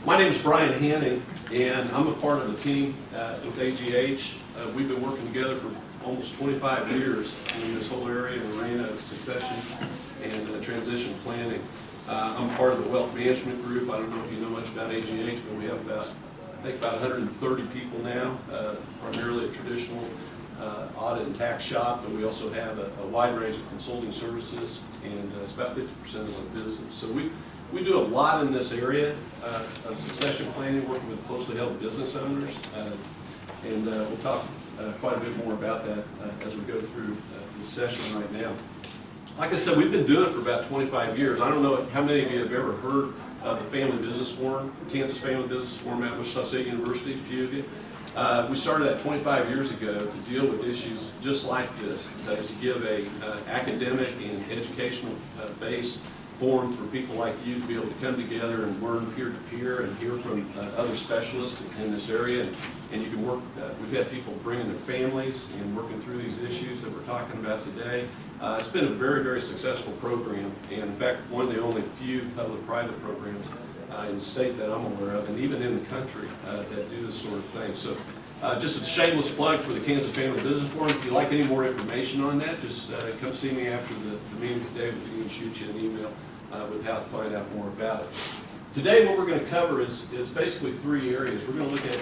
My name is Brian Hanning, and I'm a part of the team with AGH. We've been working together for almost 25 years in this whole area in the arena of succession and transition planning. I'm part of the wealth management group. I don't know if you know much about AGH, but we have about 130 people now, primarily a traditional audit and tax shop, and we also have a wide range of consulting services, and it's about 50% of our business. So we do a lot in this area of succession planning, working with closely held business owners, and we'll talk quite a bit more about that as we go through this session right now. Like I said, we've been doing it for about 25 years. I don't know how many of you have ever heard of the Family Business Forum, Kansas Family Business Forum at Wichita State University, a few of you. We started that 25 years ago to deal with issues just like this, to give a academic and educational based forum for people like you to be able to come together and learn peer-to-peer and hear from other specialists in this area. And you can work, we've had people bringing their families and working through these issues that we're talking about today. It's been a very, very successful program, and in fact, one of the only few public-private programs in the state that I'm aware of, and even in the country, that do this sort of thing. So just a shameless plug for the Kansas Family Business Forum. If you'd like any more information on that, just come see me after the meeting today. We can shoot you an email with how to find out more about it. Today, what we're going to cover is basically three areas. We're going to look at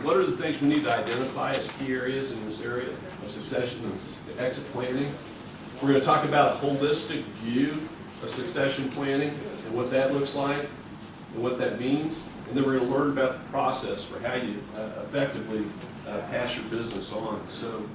what are the things we need to identify as key areas in this area of succession and exit planning. We're going to talk about a holistic view of succession planning and what that looks like and what that means. And then we're going to learn about the process for how you effectively pass your business on. So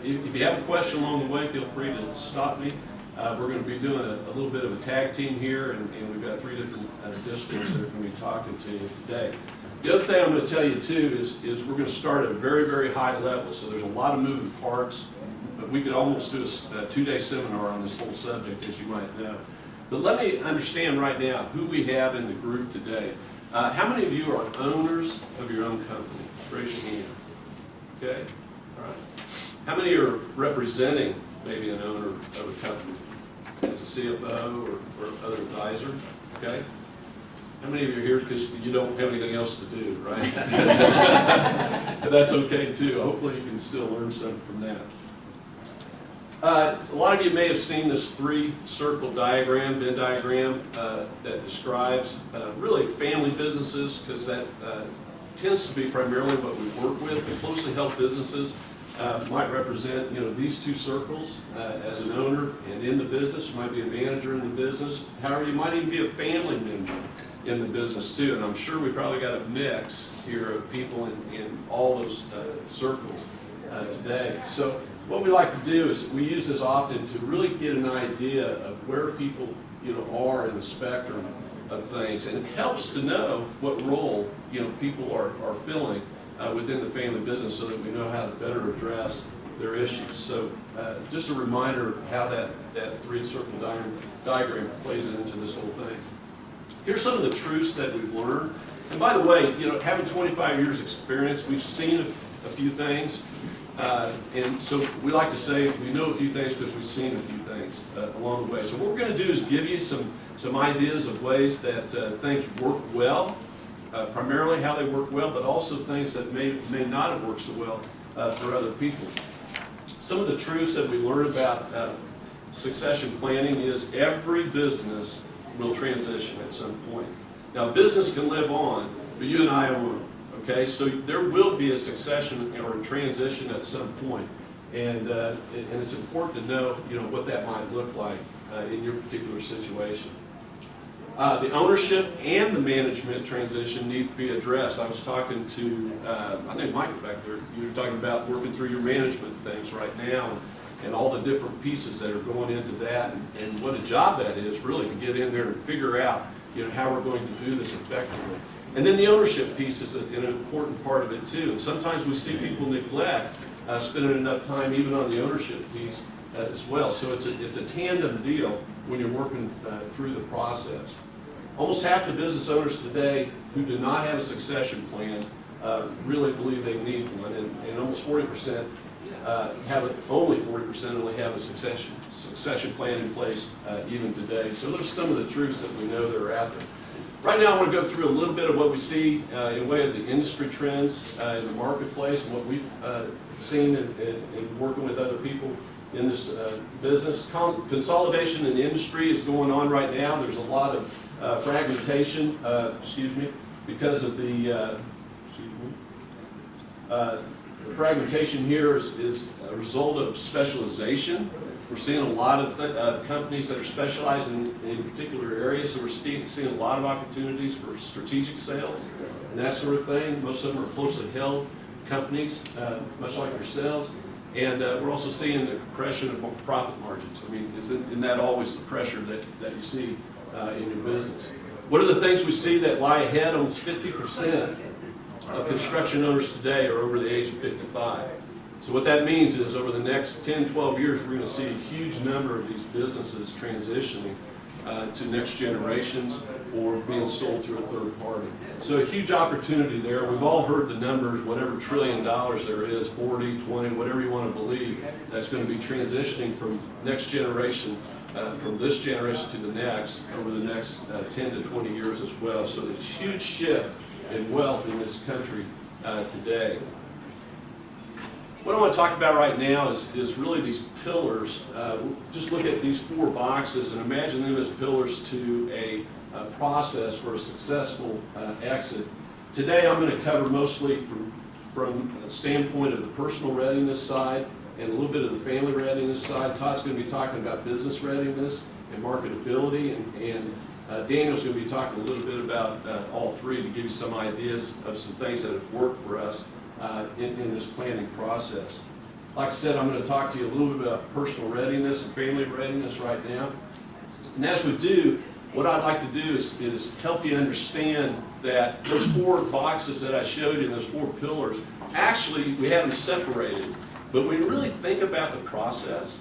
if you have a question along the way, feel free to stop me. We're going to be doing a little bit of a tag team here, and we've got three different districts that are going to be talking to you today. The other thing I'm going to tell you too is we're going to start at a very, very high level. So there's a lot of moving parts, but we could almost do a two-day seminar on this whole subject, as you might know. But let me understand right now who we have in the group today. How many of you are owners of your own company? Raise your hand. Okay, all right. How many are representing maybe an owner of a company as a CFO or other advisor? Okay. How many of you are here because you don't have anything else to do, right? But that's okay too. Hopefully you can still learn something from that. A lot of you may have seen this three-circle diagram, Venn diagram, that describes really family businesses, because that tends to be primarily what we work with. The closely held businesses might represent, these two circles as an owner and in the business. You might be a manager in the business. However, you might even be a family member in the business too. And I'm sure we probably got a mix here of people in all those circles today. So what we like to do is we use this often to really get an idea of where people are in the spectrum of things, and it helps to know what role people are filling within the family business, so that we know how to better address their issues. So just a reminder of how that three-circle diagram plays into this whole thing. Here's some of the truths that we've learned. And by the way, having 25 years experience, we've seen a few things. And so we like to say we know a few things because we've seen a few things along the way. So what we're going to do is give you some ideas of ways that things work well, primarily how they work well, but also things that may not have worked so well for other people. Some of the truths that we learn about succession planning is every business will transition at some point. Now, business can live on, but you and I won't. Okay, so there will be a succession or a transition at some point, and it's important to know what that might look like in your particular situation. The ownership and the management transition need to be addressed. I was talking to, I think Michael back there, you were talking about working through your management things right now and all the different pieces that are going into that, and what a job that is really to get in there and figure out how we're going to do this effectively. And then the ownership piece is an important part of it too. And sometimes we see people neglect spending enough time even on the ownership piece as well. So it's a tandem deal when you're working through the process. Almost half the business owners today who do not have a succession plan really believe they need one, and almost 40% only 40% only have a succession plan in place even today. So there's some of the truths that we know that are out there. Right now I want to go through a little bit of what we see in way of the industry trends in the marketplace and what we've seen in working with other people in this business. Consolidation in the industry is going on right now. There's a lot of fragmentation, because of the fragmentation here is a result of specialization. We're seeing a lot of companies that are specialized in particular areas, so we're seeing a lot of opportunities for strategic sales and that sort of thing. Most of them are closely held companies, much like yourselves. And we're also seeing the compression of profit margins. I mean, isn't that always the pressure that you see in your business? What are the things we see that lie ahead? Almost 50% of construction owners today are over the age of 55. So what that means is over the next 10, 12 years, we're going to see a huge number of these businesses transitioning to next generations or being sold to a third party. So a huge opportunity there. We've all heard the numbers, whatever $1 trillion there is, 40, 20, whatever you want to believe, that's going to be transitioning from next generation, from this generation to the next, over the next 10 to 20 years as well. So there's a huge shift in wealth in this country today. What I want to talk about right now is really these pillars. Just look at these 4 boxes and imagine them as pillars to a process for a successful exit. Today I'm going to cover mostly from the standpoint of the personal readiness side and a little bit of the family readiness side. Todd's going to be talking about business readiness and marketability, and Daniel's going to be talking a little bit about all 3 to give you some ideas of some things that have worked for us in this planning process. Like I said, I'm going to talk to you a little bit about personal readiness and family readiness right now. And as we do, what I'd like to do is help you understand that those 4 boxes that I showed you, those 4 pillars, actually we have them separated. But when you really think about the process,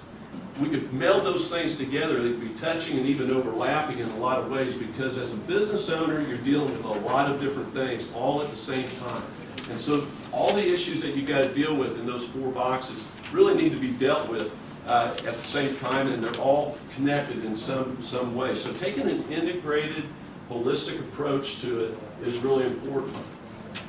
we could meld those things together. They could be touching and even overlapping in a lot of ways, because as a business owner, you're dealing with a lot of different things all at the same time. And so all the issues that you got to deal with in those 4 boxes really need to be dealt with at the same time, and they're all connected in some way. So taking an integrated, holistic approach to it is really important.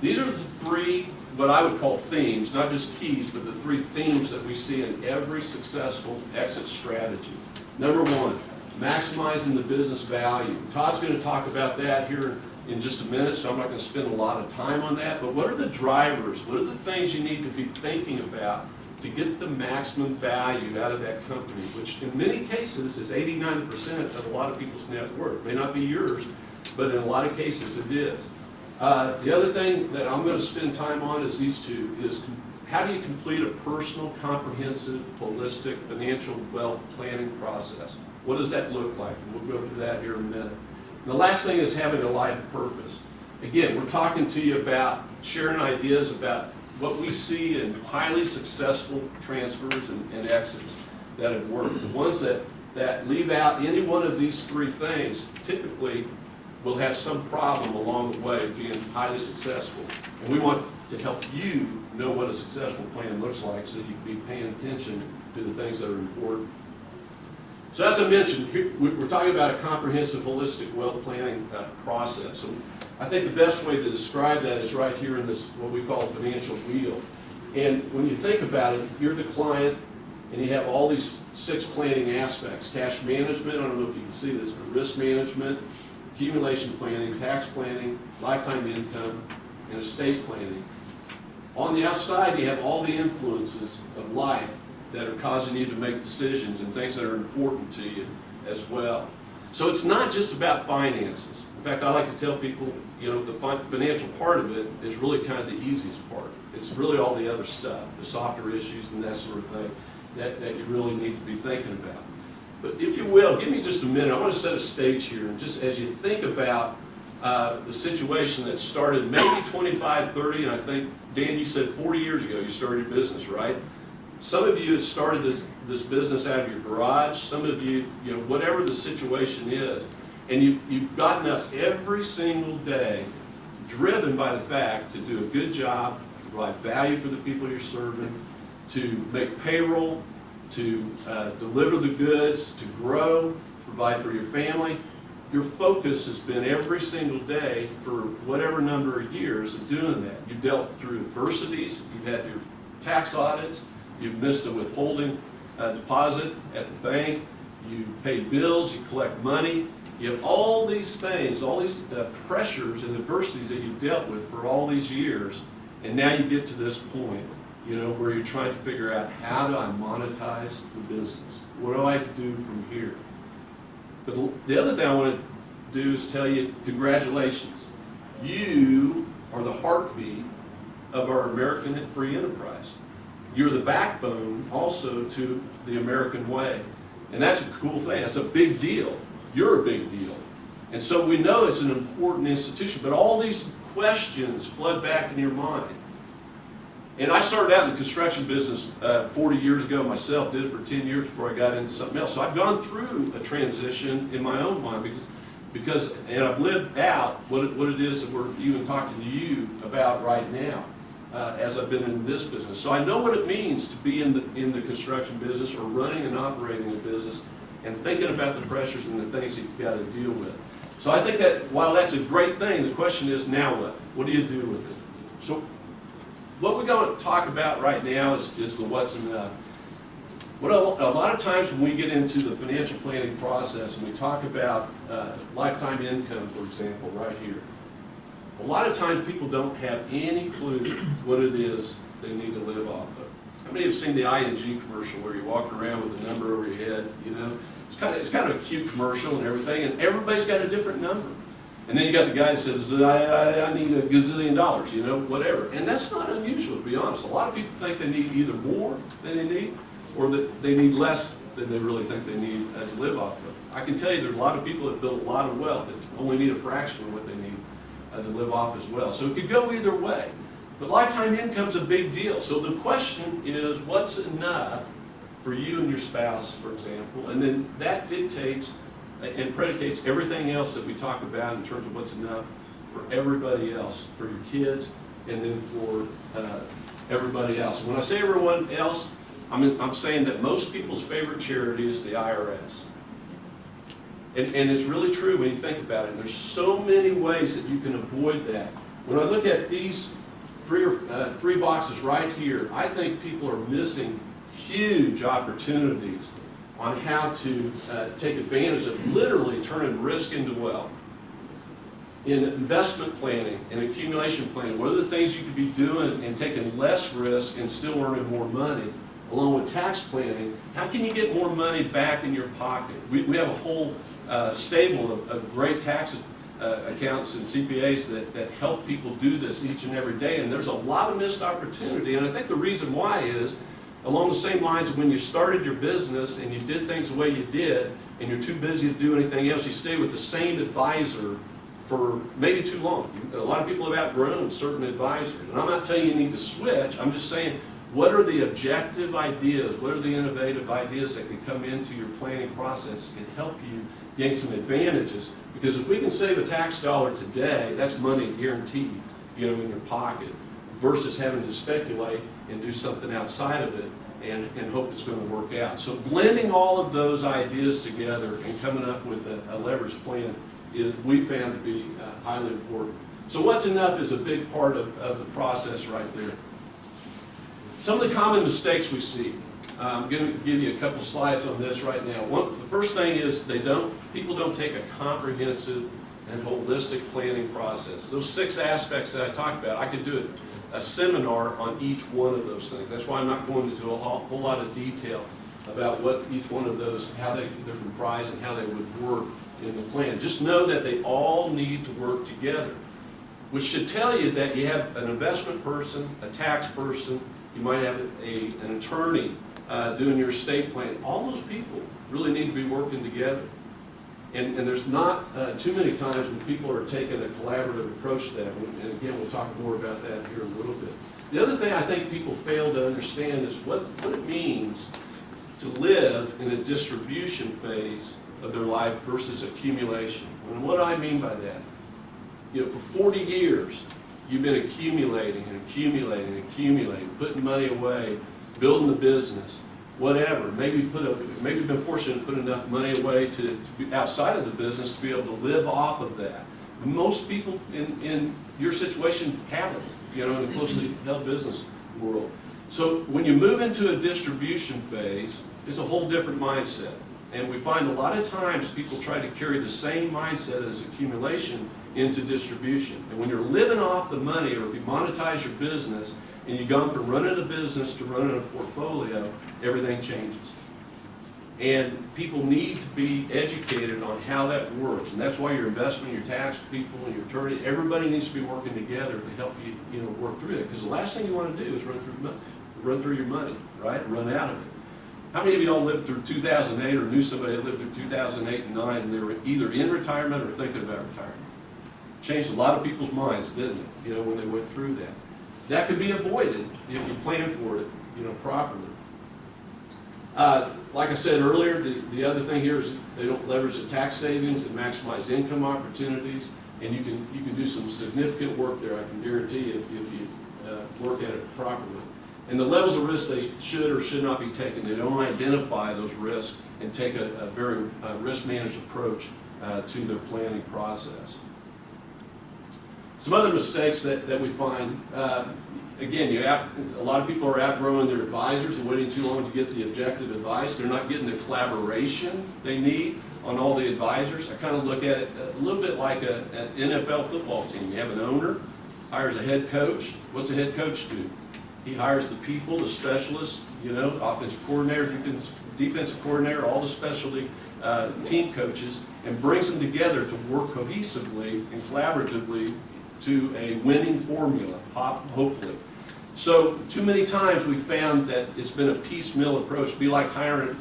These are the 3, what I would call themes, not just keys, but the 3 themes that we see in every successful exit strategy. Number 1, maximizing the business value. Todd's going to talk about that here in just a minute, so I'm not going to spend a lot of time on that. But what are the drivers? What are the things you need to be thinking about to get the maximum value out of that company, which in many cases is 89% of a lot of people's net worth. It may not be yours, but in a lot of cases it is. The other thing that I'm going to spend time on is these 2, is how do you complete a personal, comprehensive, holistic financial wealth planning process? What does that look like? And we'll go through that here in a minute. And the last thing is having a life purpose. Again, we're talking to you about sharing ideas about what we see in highly successful transfers and exits that have worked. The ones that leave out any one of these 3 things typically will have some problem along the way of being highly successful. And we want to help you know what a successful plan looks like so you can be paying attention to the things that are important. So as I mentioned, we're talking about a comprehensive, holistic wealth planning process. And I think the best way to describe that is right here in this, what we call a financial wheel. And when you think about it, you're the client, and you have all these 6 planning aspects. Cash management, I don't know if you can see this, but risk management, accumulation planning, tax planning, lifetime income, and estate planning. On the outside, you have all the influences of life that are causing you to make decisions and things that are important to you as well. So it's not just about finances. In fact, I like to tell people, you know, the financial part of it is really kind of the easiest part. It's really all the other stuff, the softer issues and that sort of thing that you really need to be thinking about. But if you will, give me just a minute. I want to set a stage here. And just as you think about the situation that started maybe 25, 30, and I think, Dan, you said 40 years ago you started your business, right? Some of you have started this business out of your garage. Some of you, you know, whatever the situation is, and you've gotten up every single day driven by the fact to do a good job, to provide value for the people you're serving, to make payroll, to deliver the goods, to grow, provide for your family. your focus has been every single day for whatever number of years of doing that. You've dealt through adversities, you've had your tax audits, you've missed a withholding deposit at the bank, you pay bills, you collect money, you have all these things, all these pressures and adversities that you've dealt with for all these years, and now you get to this point, you know, where you're trying to figure out, how do I monetize the business? What do I do from here? But the other thing I want to do is tell you, congratulations. You are the heartbeat of our American free enterprise. You're the backbone also to the American way. And that's a cool thing. That's a big deal. You're a big deal. And so we know it's an important institution, but all these questions flood back in your mind. And I started out in the construction business 40 years ago myself, did it for 10 years before I got into something else. So I've gone through a transition in my own mind and I've lived out what it is that we're even talking to you about right now as I've been in this business. So I know what it means to be in the construction business or running and operating a business and thinking about the pressures and the things that you've got to deal with. So I think that while that's a great thing, the question is, now what? What do you do with it? So what we're going to talk about right now is the what's enough. A lot of times when we get into the financial planning process and we talk about lifetime income, for example, right here, a lot of times people don't have any clue what it is they need to live off of. How many have seen the ING commercial where you're walking around with a number over your head? You know, it's kind of a cute commercial and everything, and everybody's got a different number. And then you got the guy that says, I need $1 gazillion, you know, whatever. And that's not unusual, to be honest. A lot of people think they need either more than they need, or that they need less than they really think they need to live off of. I can tell you there's a lot of people that build a lot of wealth that only need a fraction of what they need to live off as well. So it could go either way. But lifetime income's a big deal. So the question is, what's enough for you and your spouse, for example? And then that dictates and predicates everything else that we talk about in terms of what's enough for everybody else, for your kids, and then for everybody else. When I say everyone else, I'm saying that most people's favorite charity is the IRS. And it's really true when you think about it. There's so many ways that you can avoid that. When I look at these three boxes right here, I think people are missing huge opportunities on how to take advantage of literally turning risk into wealth. In investment planning and accumulation planning, what are the things you could be doing and taking less risk and still earning more money? Along with tax planning, how can you get more money back in your pocket? We have a whole stable of great tax accountants and CPAs that help people do this each and every day, and there's a lot of missed opportunity. And I think the reason why is, along the same lines of when you started your business and you did things the way you did, and you're too busy to do anything else, you stay with the same advisor for maybe too long. A lot of people have outgrown certain advisors. And I'm not telling you need to switch, I'm just saying, what are the objective ideas, what are the innovative ideas that can come into your planning process and help you gain some advantages? Because if we can save a tax dollar today, that's money guaranteed, you know, in your pocket, versus having to speculate and do something outside of it and hope it's going to work out. So blending all of those ideas together and coming up with a leverage plan is, we found to be highly important. So what's enough is a big part of the process right there. Some of the common mistakes we see. I'm going to give you a couple slides on this right now. The first thing is people don't take a comprehensive and holistic planning process. Those 6 aspects that I talked about, I could do a seminar on each one of those things. That's why I'm not going into a whole lot of detail about what each one of those, how they're comprised and how they would work in the plan. Just know that they all need to work together, which should tell you that you have an investment person, a tax person, you might have an attorney doing your estate plan. All those people really need to be working together. And there's not too many times when people are taking a collaborative approach to that. And again, we'll talk more about that here in a little bit. The other thing I think people fail to understand is what it means to live in a distribution phase of their life versus accumulation. And what do I mean by that? You know, for 40 years, you've been accumulating and accumulating and accumulating, putting money away, building the business. whatever. Maybe been fortunate to put enough money away to be outside of the business to be able to live off of that. Most people in your situation haven't, you know, in the closely held business world. So when you move into a distribution phase, it's a whole different mindset. And we find a lot of times people try to carry the same mindset as accumulation into distribution. And when you're living off the money, or if you monetize your business, and you've gone from running a business to running a portfolio, everything changes. And people need to be educated on how that works. And that's why your investment, your tax people, and your attorney, everybody needs to be working together to help you, you know, work through it. Because the last thing you want to do is run through your money, right? Run out of it. How many of y'all lived through 2008 or knew somebody that lived through 2008 and 2009 and they were either in retirement or thinking about retirement? Changed a lot of people's minds, didn't it? You know, when they went through that. That could be avoided if you plan for it, you know, properly. Like I said earlier, the other thing here is they don't leverage the tax savings and maximize income opportunities, and you can do some significant work there, I can guarantee you, if you work at it properly. And the levels of risk they should or should not be taken. They don't identify those risks and take a very risk-managed approach to their planning process. Some other mistakes that we find, again, a lot of people are outgrowing their advisors and waiting too long to get the objective advice. They're not getting the collaboration they need on all the advisors. I kind of look at it a little bit like an NFL football team. You have an owner, hires a head coach. What's the head coach do? He hires the people, the specialists, you know, offensive coordinator, defensive coordinator, all the specialty team coaches, and brings them together to work cohesively and collaboratively to a winning formula, hopefully. So too many times we've found that it's been a piecemeal approach. It'd be like hiring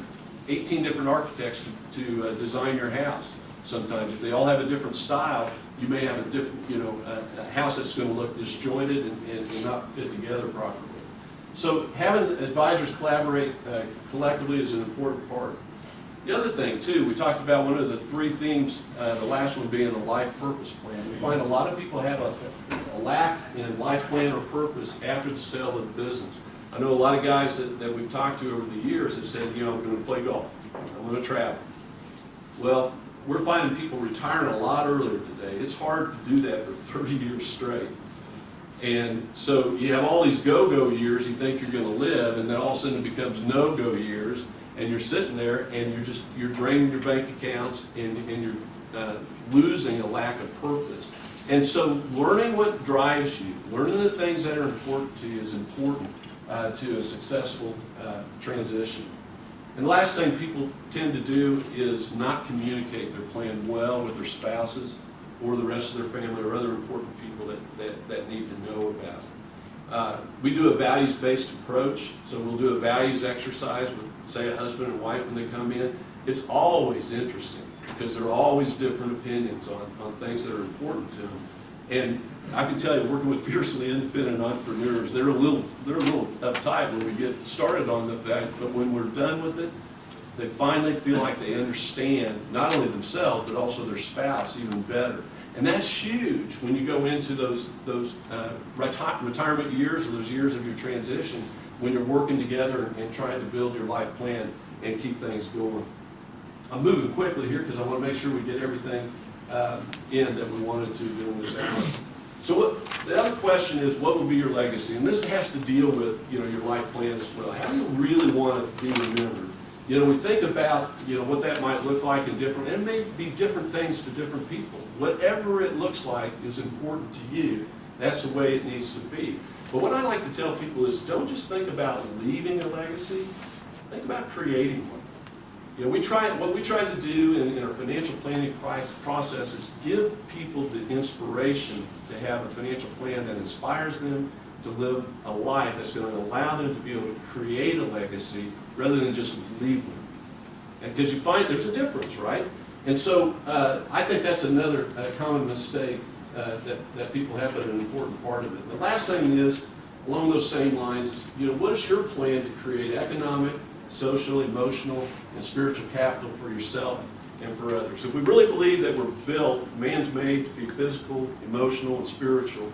18 different architects to design your house. Sometimes if they all have a different style, you may have a different, you know, a house that's going to look disjointed and not fit together properly. So having advisors collaborate collectively is an important part. The other thing too, we talked about one of the three themes, the last one being a life purpose plan. We find a lot of people have a lack in life plan or purpose after the sale of the business. I know a lot of guys that we've talked to over the years have said, you know, I'm going to play golf, I'm going to travel. Well, we're finding people retiring a lot earlier today. It's hard to do that for 30 years straight. And so you have all these go-go years you think you're going to live, and then all of a sudden it becomes no-go years, and you're sitting there and you're draining your bank accounts and you're losing a lack of purpose. And so learning what drives you, learning the things that are important to you is important to a successful transition. And the last thing people tend to do is not communicate their plan well with their spouses or the rest of their family or other important people that need to know about. We do a values-based approach, so we'll do a values exercise with, say, a husband and wife when they come in. It's always interesting because there are always different opinions on things that are important to them. And I can tell you, working with fiercely independent entrepreneurs, they're a little uptight when we get started on the fact, but when we're done with it, they finally feel like they understand not only themselves but also their spouse even better. And that's huge when you go into those retirement years or those years of your transitions when you're working together and trying to build your life plan and keep things going. I'm moving quickly here because I want to make sure we get everything in that we wanted to during this hour. So the other question is, what will be your legacy? And this has to deal with, you know, your life plan as well. How do you really want to be remembered? You know, we think about, you know, what that might look like in different, and it may be different things to different people. Whatever it looks like is important to you. That's the way it needs to be. But what I like to tell people is, don't just think about leaving a legacy. Think about creating one. You know, what we try to do in our financial planning process is give people the inspiration to have a financial plan that inspires them to live a life that's going to allow them to be able to create a legacy rather than just leave one. And because you find there's a difference, right? And so I think that's another common mistake that people have, but an important part of it. The last thing is, along those same lines, is, you know, what is your plan to create economic, social, emotional, and spiritual capital for yourself and for others? If we really believe that we're built, man's made to be physical, emotional, and spiritual,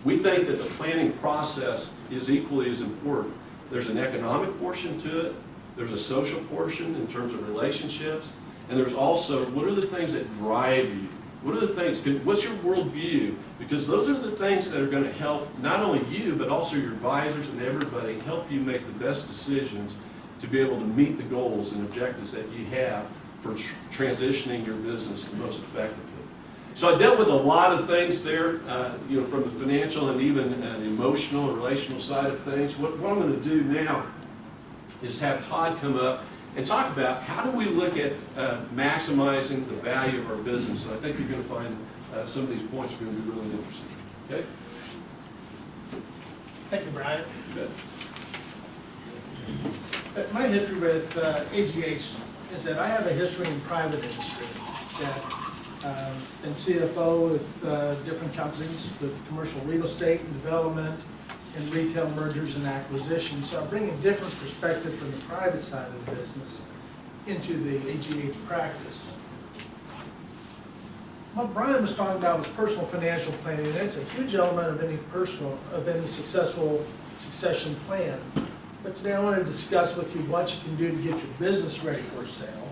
we think that the planning process is equally as important. There's an economic portion to it, There's a social portion in terms of relationships, and there's also what are the things that drive you? What are the things, what's your worldview? Because those are the things that are going to help not only you, but also your advisors and everybody help you make the best decisions to be able to meet the goals and objectives that you have for transitioning your business the most effectively. So I dealt with a lot of things there, you know, from the financial and even the emotional and relational side of things. What I'm going to do now is have Todd come up and talk about how do we look at maximizing the value of our business. And I think you're going to find some of these points are going to be really interesting. Okay? Thank you, Brian. Good. My history with AGH is that I have a history in private industry. That been CFO with different companies with commercial real estate and development and retail mergers and acquisitions. So I bring a different perspective from the private side of the business into the AGH practice. What Brian was talking about was personal financial planning, and that's a huge element of any successful succession plan. But today I want to discuss with you what you can do to get your business ready for a sale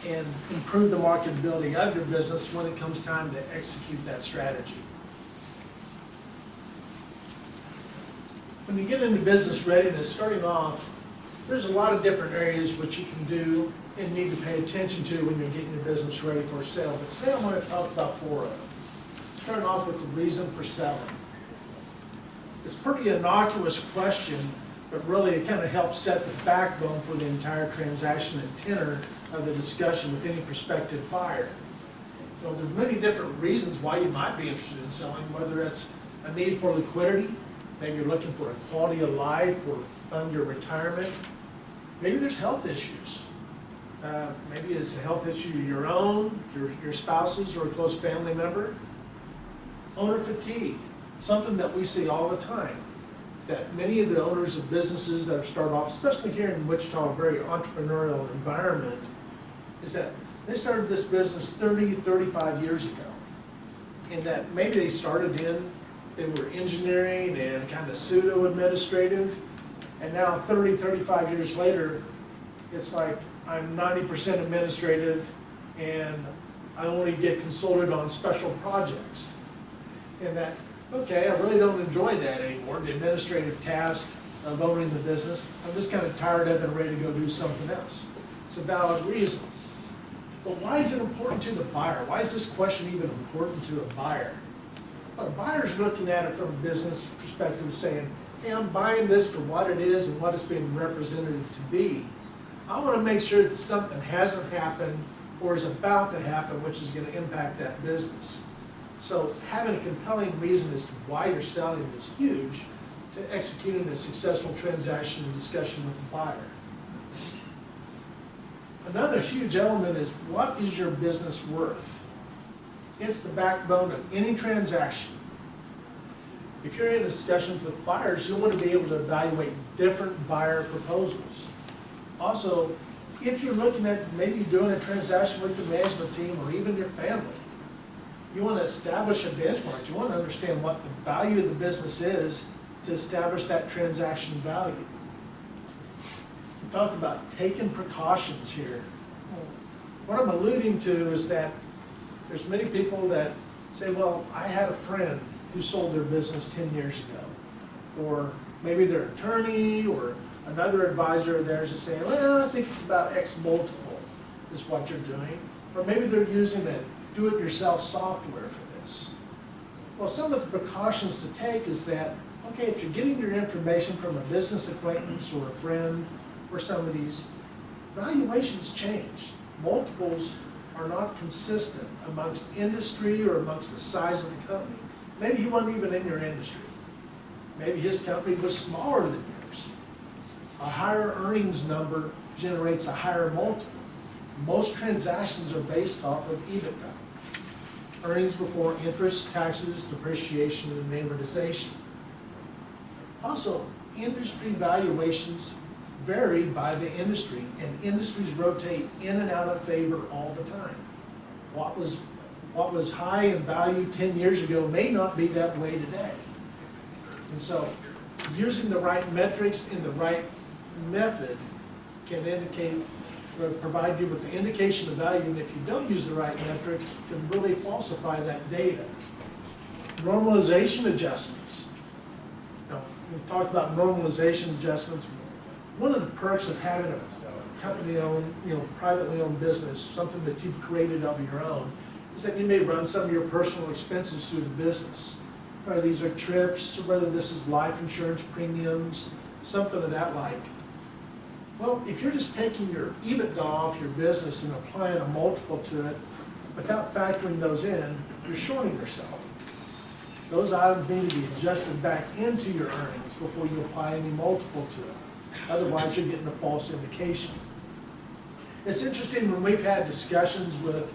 and improve the marketability of your business when it comes time to execute that strategy. When you get into business readiness, starting off, there's a lot of different areas which you can do and need to pay attention to when you're getting your business ready for a sale. But today I want to talk about 4 of them. Starting off with the reason for selling. It's a pretty innocuous question, but really it kind of helps set the backbone for the entire transaction and tenor of the discussion with any prospective buyer. You know, there's many different reasons why you might be interested in selling, whether it's a need for liquidity, maybe you're looking for a quality of life or fund your retirement. Maybe there's health issues. Maybe it's a health issue your own, your spouse's, or a close family member. Owner fatigue, something that we see all the time. That many of the owners of businesses that have started off, especially here in Wichita, a very entrepreneurial environment, is that they started this business 30, 35 years ago. And that maybe they were engineering and kind of pseudo-administrative, and now 30, 35 years later, it's like I'm 90% administrative and I only get consulted on special projects. And that, okay, I really don't enjoy that anymore, the administrative task of owning the business. I'm just kind of tired of it and ready to go do something else. It's a valid reason. But why is it important to the buyer? Why is this question even important to a buyer? Well, a buyer's looking at it from a business perspective saying, hey, I'm buying this for what it is and what it's being represented to be. I want to make sure that something hasn't happened or is about to happen which is going to impact that business. So having a compelling reason as to why you're selling is huge to executing a successful transaction and discussion with the buyer. Another huge element is what is your business worth? It's the backbone of any transaction. If you're in discussions with buyers, you'll want to be able to evaluate different buyer proposals. Also, if you're looking at maybe doing a transaction with the management team or even your family, you want to establish a benchmark. You want to understand what the value of the business is to establish that transaction value. We talked about taking precautions here. What I'm alluding to is that there's many people that say, well, I had a friend who sold their business 10 years ago. Or maybe their attorney or another advisor of theirs is saying, well, I think it's about X multiple is what you're doing. Or maybe they're using a do-it-yourself software for this. Well, some of the precautions to take is that, okay, if you're getting your information from a business acquaintance or a friend or somebody's, valuations change. Multiples are not consistent amongst industry or amongst the size of the company. Maybe he wasn't even in your industry. Maybe his company was smaller than yours. A higher earnings number generates a higher multiple. Most transactions are based off of EBITDA. Earnings before interest, taxes, depreciation, and amortization. Also, industry valuations vary by the industry, and industries rotate in and out of favor all the time. What was high in value 10 years ago may not be that way today. And so, using the right metrics and the right method can indicate, or provide you with the indication of value, and if you don't use the right metrics, can really falsify that data. Normalization adjustments. Now, we've talked about normalization adjustments. One of the perks of having a company-owned, privately owned business, something that you've created of your own, is that you may run some of your personal expenses through the business. Whether these are trips, whether this is life insurance premiums, something of that like. Well, if you're just taking your EBITDA off your business and applying a multiple to it without factoring those in, you're shorting yourself. Those items need to be adjusted back into your earnings before you apply any multiple to it. Otherwise, you're getting a false indication. It's interesting when we've had discussions with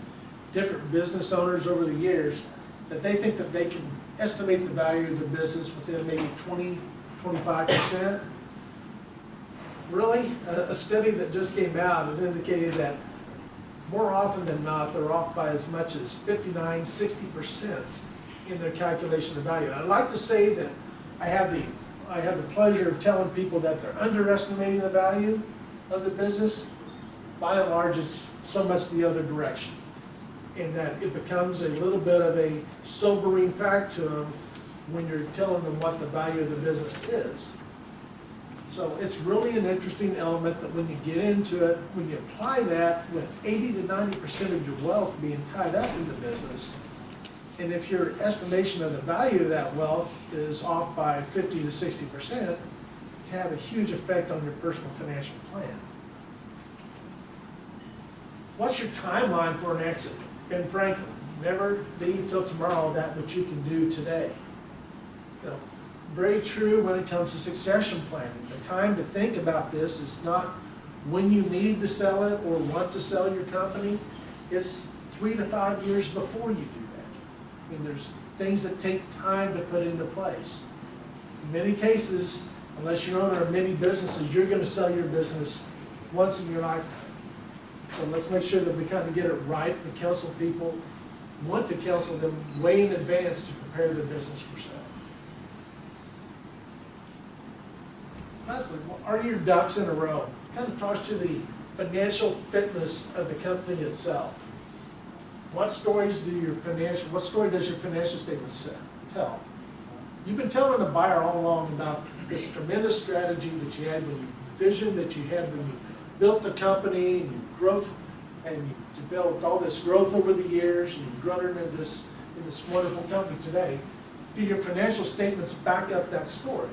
different business owners over the years that they think that they can estimate the value of the business within maybe 20–25%. Really, a study that just came out has indicated that more often than not, they're off by as much as 59–60% in their calculation of value. I'd like to say that I have the pleasure of telling people that they're underestimating the value of the business. By and large, it's so much the other direction, in that it becomes a little bit of a sobering fact to them when you're telling them what the value of the business is. So it's really an interesting element that when you get into it, when you apply that with 80–90% of your wealth being tied up in the business, and if your estimation of the value of that wealth is off by 50–60%, you have a huge effect on your personal financial plan. What's your timeline for an exit? Ben Franklin, never leave till tomorrow that which you can do today. Very true when it comes to succession planning. The time to think about this is not when you need to sell it or want to sell your company. It's 3 to 5 years before you do that. I mean, there's things that take time to put into place. In many cases, unless you're owner of many businesses, you're going to sell your business once in your lifetime. So let's make sure that we kind of get it right and counsel people, want to counsel them way in advance to prepare their business for sale. Lastly, are your ducks in a row? Kind of talks to the financial fitness of the company itself. What story does your financial statement tell? You've been telling the buyer all along about this tremendous strategy that you had when you vision that you had when you built the company and you've developed all this growth over the years and you've grown into this wonderful company today. Do your financial statements back up that story?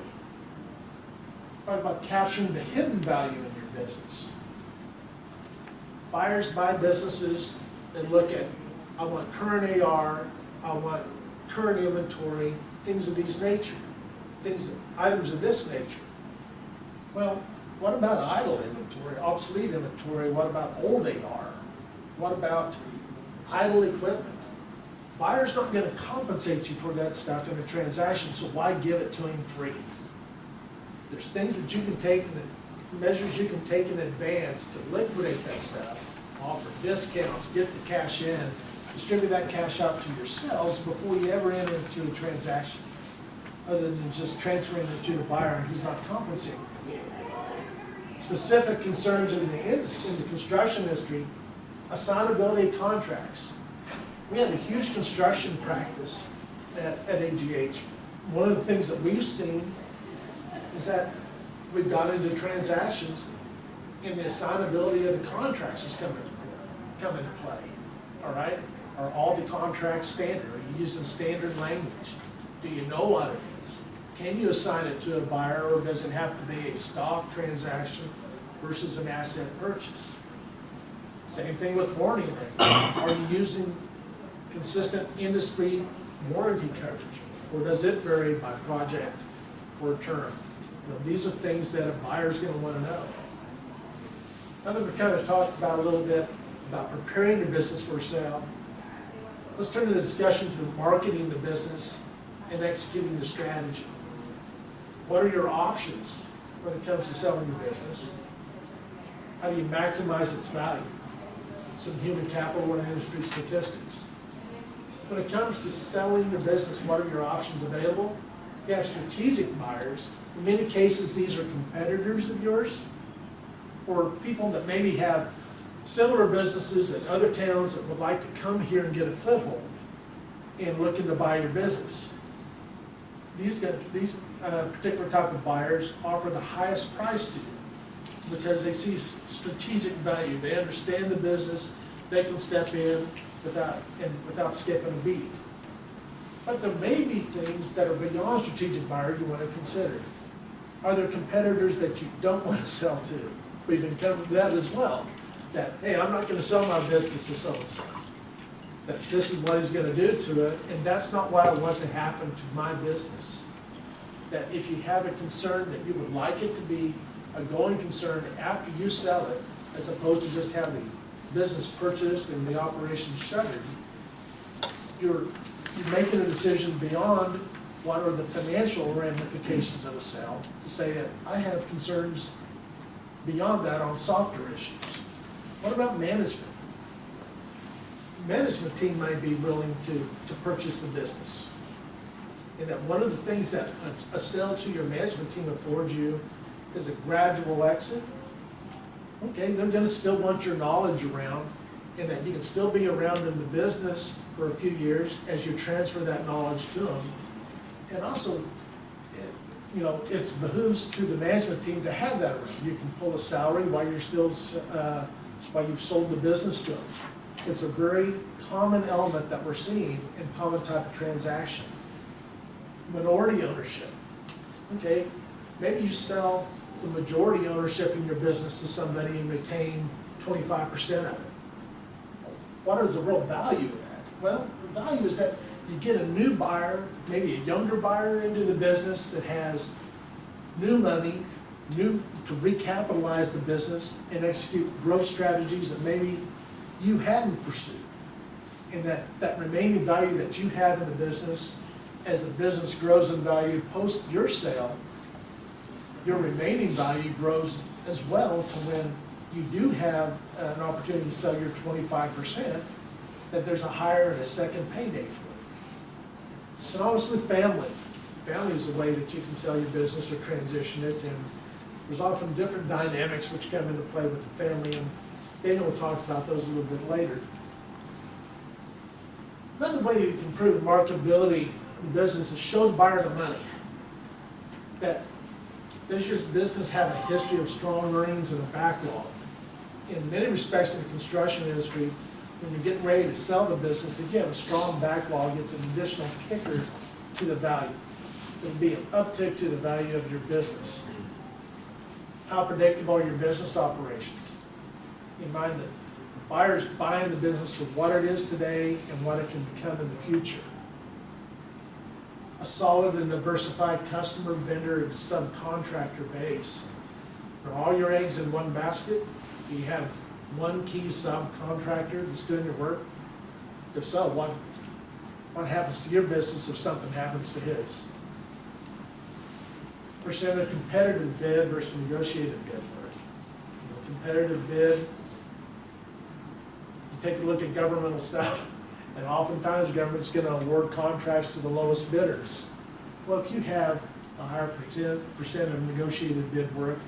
Talk about capturing the hidden value in your business. Buyers buy businesses that look at, I want current AR, I want current inventory, things of these nature, items of this nature. Well, what about idle inventory, obsolete inventory? What about old AR? What about idle equipment? Buyer's not going to compensate you for that stuff in a transaction, so why give it to him free? There's things that you can take, measures you can take in advance to liquidate that stuff, offer discounts, get the cash in, distribute that cash out to yourselves before you ever enter into a transaction, other than just transferring it to the buyer and he's not compensating. Specific concerns in the construction industry, assignability contracts. We have a huge construction practice at AGH. One of the things that we've seen is that we've got into transactions and the assignability of the contracts is come into play. All right? Are all the contracts standard? Are you using standard language? Do you know what it is? Can you assign it to a buyer, or does it have to be a stock transaction versus an asset purchase? Same thing with warranty language. Are you using consistent industry warranty coverage, or does it vary by project or term? These are things that a buyer's going to want to know. Now that we've kind of talked about a little bit about preparing your business for sale, let's turn to the discussion to marketing the business and executing the strategy. What are your options when it comes to selling your business? How do you maximize its value? Some human capital and industry statistics. When it comes to selling your business, what are your options available? You have strategic buyers. In many cases, these are competitors of yours. or people that maybe have similar businesses in other towns that would like to come here and get a foothold and looking to buy your business. These particular type of buyers offer the highest price to you because they see strategic value. They understand the business, they can step in without skipping a beat. But there may be things that are beyond strategic buyer you want to consider. Are there competitors that you don't want to sell to? We've encountered that as well. That, hey, I'm not going to sell my business to so-and-so. That this is what he's going to do to it, and that's not what I want to happen to my business. That if you have a concern that you would like it to be a going concern after you sell it, as opposed to just have the business purchased and the operation shuttered, you're making a decision beyond what are the financial ramifications of a sale to say that I have concerns beyond that on softer issues. What about management? Management team might be willing to purchase the business. And that one of the things that a sale to your management team affords you is a gradual exit. Okay, they're gonna still want your knowledge around, and that you can still be around in the business for a few years as you transfer that knowledge to them. And also, it behooves to the management team to have that around. You can pull a salary while you're still, while you've sold the business to them. It's a very common element that we're seeing in common type of transaction. Minority ownership. Okay, maybe you sell the majority ownership in your business to somebody and retain 25% of it. What is the real value of that? Well, the value is that you get a new buyer, maybe a younger buyer into the business that has new money, to recapitalize the business and execute growth strategies that maybe you hadn't pursued. And that remaining value that you have in the business, as the business grows in value post your sale, your remaining value grows as well to when you do have an opportunity to sell your 25%, that there's a higher and a second payday for it. And obviously family. Family is a way that you can sell your business or transition it, and there's often different dynamics which come into play with the family, and Daniel will talk about those a little bit later. Another way you can improve the marketability of the business is show the buyer the money. That does your business have a history of strong earnings and a backlog? In many respects in the construction industry, when you're getting ready to sell the business, if you have a strong backlog, it's an additional kicker to the value. It'll be an uptick to the value of your business. How predictable are your business operations? Keep in mind that the buyer's buying the business for what it is today and what it can become in the future. A solid and diversified customer, vendor, and subcontractor base. Are all your eggs in one basket? Do you have one key subcontractor that's doing your work? If so, what happens to your business if something happens to his? Percent of competitive bid versus negotiated bid work. Competitive bid, you take a look at governmental stuff, and oftentimes government's going to award contracts to the lowest bidders. Well, if you have a higher percent of negotiated bid work,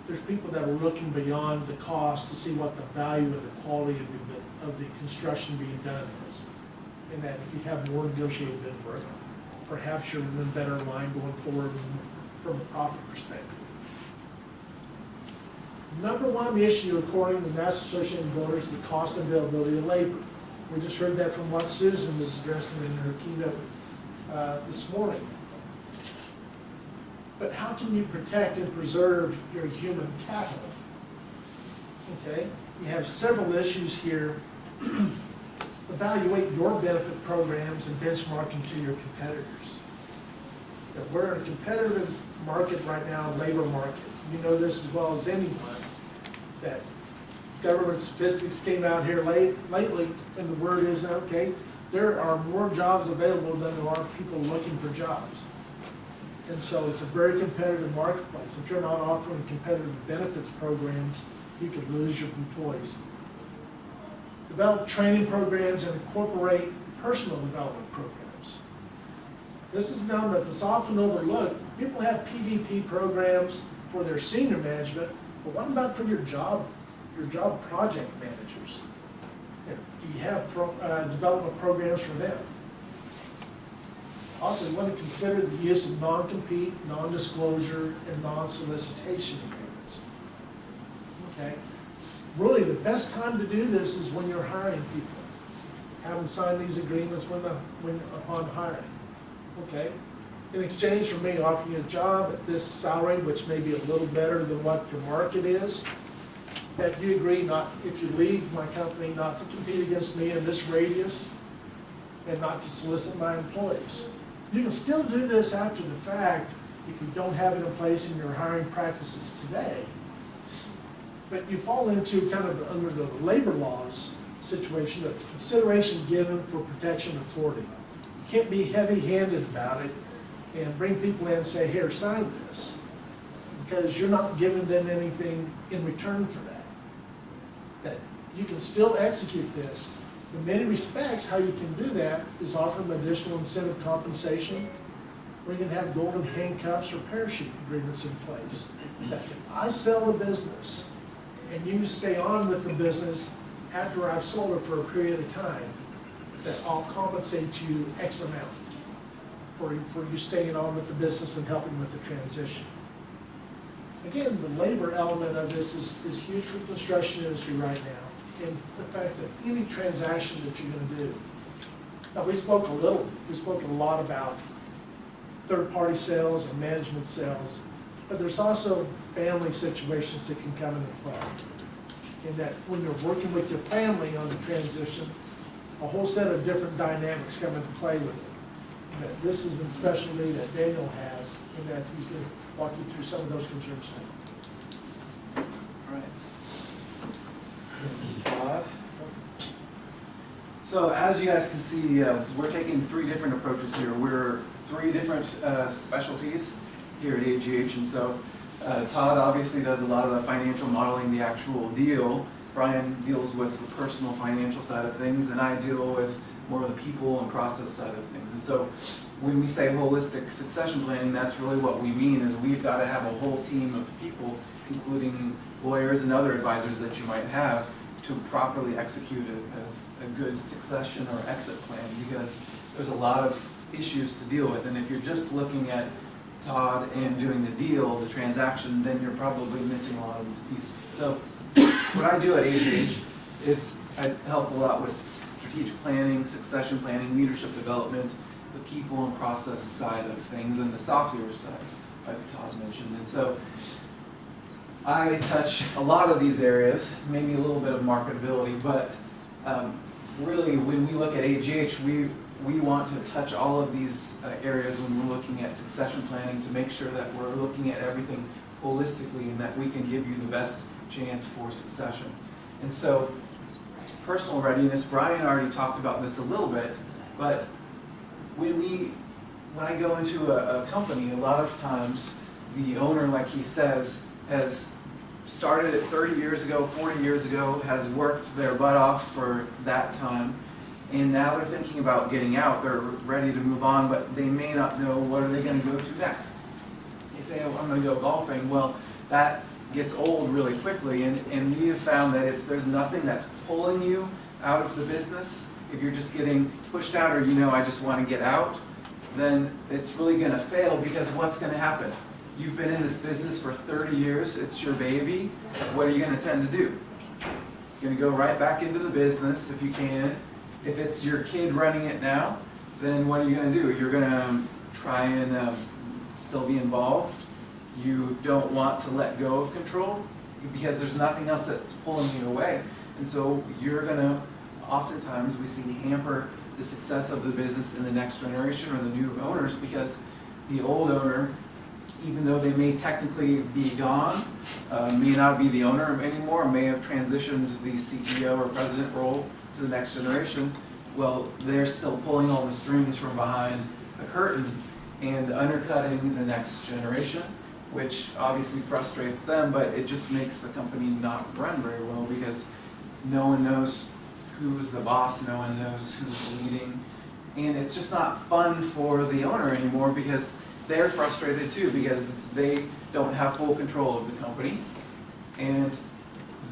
there's people that are looking beyond the cost to see what the value and the quality of the construction being done is. And that if you have more negotiated bid work, perhaps you're in a better line going forward from a profit perspective. Number one issue, according to the National Association of Builders, is the cost and availability of labor. We just heard that from what Susan was addressing in her keynote this morning. But how can you protect and preserve your human capital? Okay, you have several issues here. Evaluate your benefit programs and benchmarking to your competitors. That we're in a competitive market right now, labor market. You know this as well as anyone, that government statistics came out here lately, and the word is, okay, there are more jobs available than there are people looking for jobs. And so it's a very competitive marketplace. If you're not offering competitive benefits programs, you could lose your employees. Develop training programs and incorporate personal development programs. This is an element that's often overlooked. People have PVP programs for their senior management, But what about for your job project managers? Do you have development programs for them? Also, you want to consider the use of non-compete, non-disclosure, and non-solicitation agreements. Okay? Really, the best time to do this is when you're hiring people. Have them sign these agreements upon hiring. Okay? In exchange for me offering you a job at this salary, which may be a little better than what your market is, that you agree not, if you leave my company, not to compete against me in this radius and not to solicit my employees. You can still do this after the fact if you don't have it in place in your hiring practices today. But you fall into kind of under the labor laws situation of consideration given for protection authority. You can't be heavy-handed about it and bring people in and say, here, sign this, because you're not giving them anything in return for that. That you can still execute this. In many respects, how you can do that is offer them additional incentive compensation, or you can have golden handcuffs or parachute agreements in place. That if I sell the business and you stay on with the business after I've sold it for a period of time, that I'll compensate you X amount for you staying on with the business and helping with the transition. Again, the labor element of this is huge for the construction industry right now, and the fact that any transaction that you're going to do. Now, we spoke a lot about third-party sales and management sales, but there's also family situations that can come into play. In that when you're working with your family on the transition, a whole set of different dynamics come into play with it. And that this is a specialty that Daniel has, and that he's going to walk you through some of those concerns now. All right. Thank you, Todd. So as you guys can see, we're taking 3 different approaches here. We're 3 different specialties here at AGH, and so Todd obviously does a lot of the financial modeling, the actual deal. Brian deals with the personal financial side of things, and I deal with more of the people and process side of things. And so when we say holistic succession planning, that's really what we mean, is we've got to have a whole team of people, including lawyers and other advisors that you might have, to properly execute a good succession or exit plan, because there's a lot of issues to deal with. And if you're just looking at Todd and doing the deal, the transaction, then you're probably missing a lot of these pieces. So what I do at AGH is I help a lot with strategic planning, succession planning, leadership development, the people and process side of things, and the software side, like Todd mentioned. And so I touch a lot of these areas, maybe a little bit of marketability, but really when we look at AGH, we want to touch all of these areas when we're looking at succession planning to make sure that we're looking at everything holistically and that we can give you the best chance for succession. And so personal readiness, Brian already talked about this a little bit, but when I go into a company, a lot of times the owner, like he says, has started it 30 years ago, 40 years ago, has worked their butt off for that time, and now they're thinking about getting out. They're ready to move on, but they may not know what are they going to go to next. They say, oh, I'm going to go golfing. Well, that gets old really quickly, and we have found that if there's nothing that's pulling you out of the business, if you're just getting pushed out, or I just want to get out, then it's really going to fail, because what's going to happen? You've been in this business for 30 years, it's your baby. What are you going to tend to do? You're going to go right back into the business if you can. If it's your kid running it now, then what are you going to do? You're going to try and still be involved. You don't want to let go of control, because there's nothing else that's pulling you away. And so you're going to, oftentimes we see, hamper the success of the business in the next generation or the new owners, because the old owner, even though they may technically be gone, may not be the owner anymore, may have transitioned the CEO or president role to the next generation. Well, they're still pulling all the strings from behind the curtain and undercutting the next generation, which obviously frustrates them, but it just makes the company not run very well, because no one knows who's the boss, no one knows who's leading, and it's just not fun for the owner anymore, because they're frustrated too, because they don't have full control of the company, and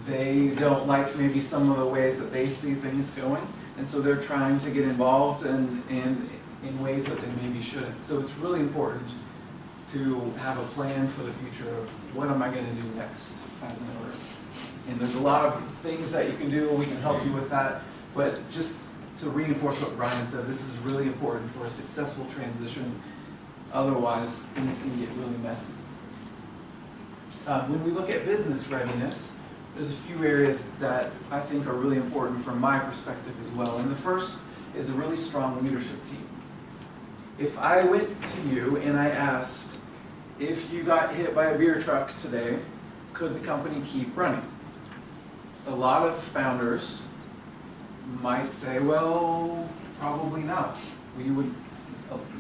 they don't like maybe some of the ways that they see things going, and so they're trying to get involved and in ways that they maybe shouldn't. So it's really important to have a plan for the future of what am I going to do next as an owner. And there's a lot of things that you can do, we can help you with that, but just to reinforce what Brian said, this is really important for a successful transition. Otherwise, things can get really messy. When we look at business readiness, there's a few areas that I think are really important from my perspective as well. And the first is a really strong leadership team. If I went to you and I asked, if you got hit by a beer truck today, could the company keep running? A lot of founders might say, well, probably not. We would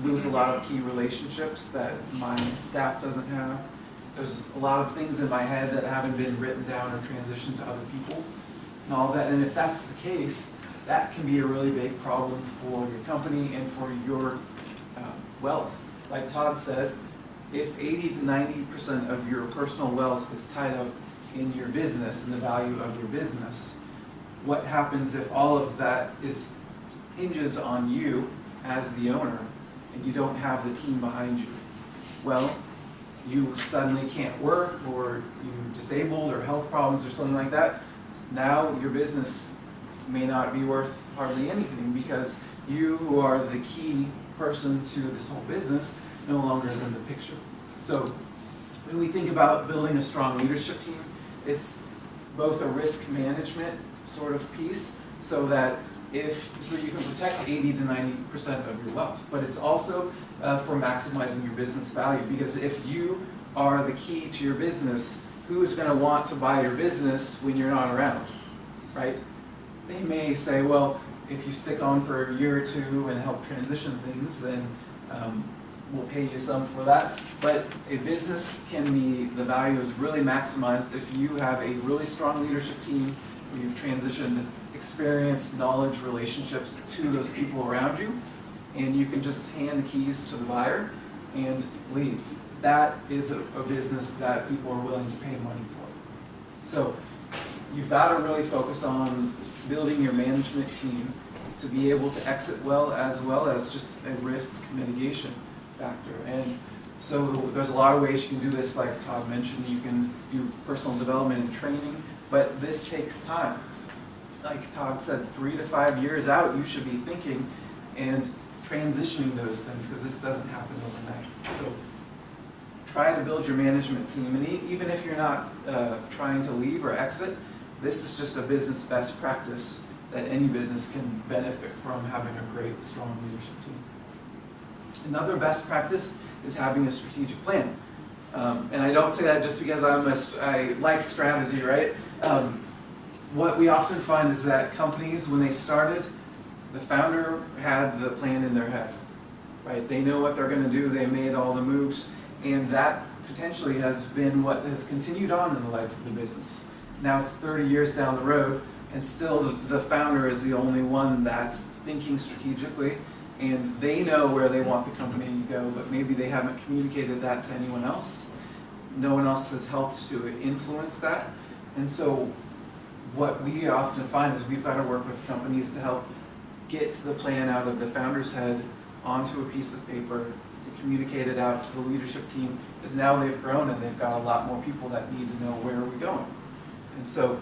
lose a lot of key relationships that my staff doesn't have. There's a lot of things in my head that haven't been written down or transitioned to other people and all that. And if that's the case, that can be a really big problem for your company and for your wealth. Like Todd said, if 80 to 90% of your personal wealth is tied up in your business and the value of your business, what happens if all of that hinges on you as the owner and you don't have the team behind you? Well, you suddenly can't work, or you're disabled, or health problems or something like that. Now your business may not be worth hardly anything because you, who are the key person to this whole business, no longer is in the picture. So when we think about building a strong leadership team, it's both a risk management sort of piece, so that so you can protect 80 to 90% of your wealth, but it's also for maximizing your business value, because if you are the key to your business, who's going to want to buy your business when you're not around, right? They may say, well, if you stick on for a year or two and help transition things, then we'll pay you some for that. But a business can be, the value is really maximized if you have a really strong leadership team where you've transitioned experience, knowledge, relationships to those people around you, and you can just hand the keys to the buyer and leave. That is a business that people are willing to pay money for. So you've got to really focus on building your management team to be able to exit well as just a risk mitigation factor. And so there's a lot of ways you can do this, like Todd mentioned. You can do personal development and training, but this takes time. Like Todd said, 3 to 5 years out, you should be thinking and transitioning those things, because this doesn't happen overnight. So try to build your management team, and even if you're not trying to leave or exit, this is just a business best practice that any business can benefit from, having a great, strong leadership team. Another best practice is having a strategic plan. And I don't say that just because I like strategy, right? What we often find is that companies, when they started, the founder had the plan in their head, right? They know what they're going to do, they made all the moves, and that potentially has been what has continued on in the life of the business. Now it's 30 years down the road, and still the founder is the only one that's thinking strategically, and they know where they want the company to go, but maybe they haven't communicated that to anyone else. No one else has helped to influence that. And so what we often find is we've got to work with companies to help get the plan out of the founder's head onto a piece of paper, to communicate it out to the leadership team, because now they've grown and they've got a lot more people that need to know where are we going. And so,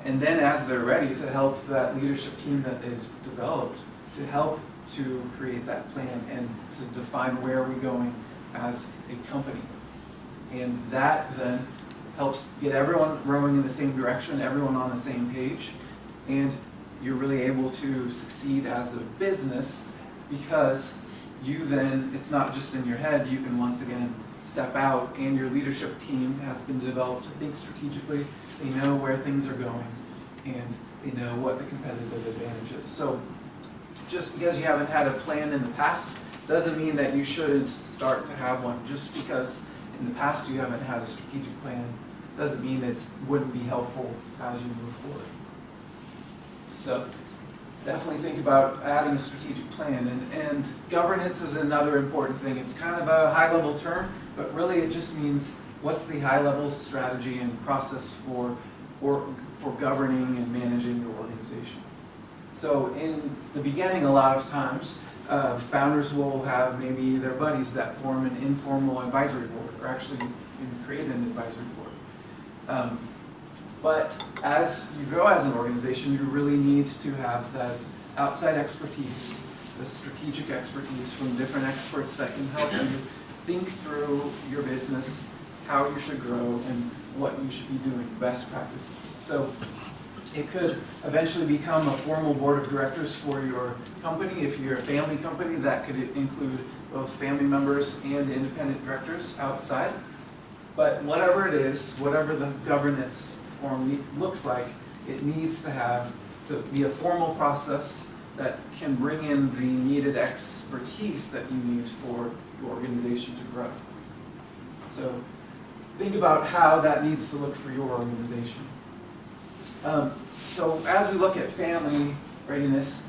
and then as they're ready, to help that leadership team that they've developed to help to create that plan and to define where are we going as a company. And that then helps get everyone rowing in the same direction, everyone on the same page, and you're really able to succeed as a business, because you then, it's not just in your head, you can once again step out, and your leadership team has been developed to think strategically. They know where things are going, and they know what the competitive advantage is. So just because you haven't had a plan in the past doesn't mean that you shouldn't start to have one. Just because in the past you haven't had a strategic plan doesn't mean it wouldn't be helpful as you move forward. So definitely think about adding a strategic plan. And governance is another important thing. It's kind of a high-level term, but really it just means what's the high-level strategy and process for governing and managing your organization. So in the beginning, a lot of times, founders will have maybe their buddies that form an informal advisory board, or actually even create an advisory board. But as you grow as an organization, you really need to have that outside expertise, the strategic expertise from different experts that can help you think through your business, how you should grow, and what you should be doing, best practices. So it could eventually become a formal board of directors for your company. If you're a family company, that could include both family members and independent directors outside. But whatever it is, whatever the governance form looks like, it needs to be a formal process that can bring in the needed expertise that you need for your organization to grow. So think about how that needs to look for your organization. So as we look at family readiness,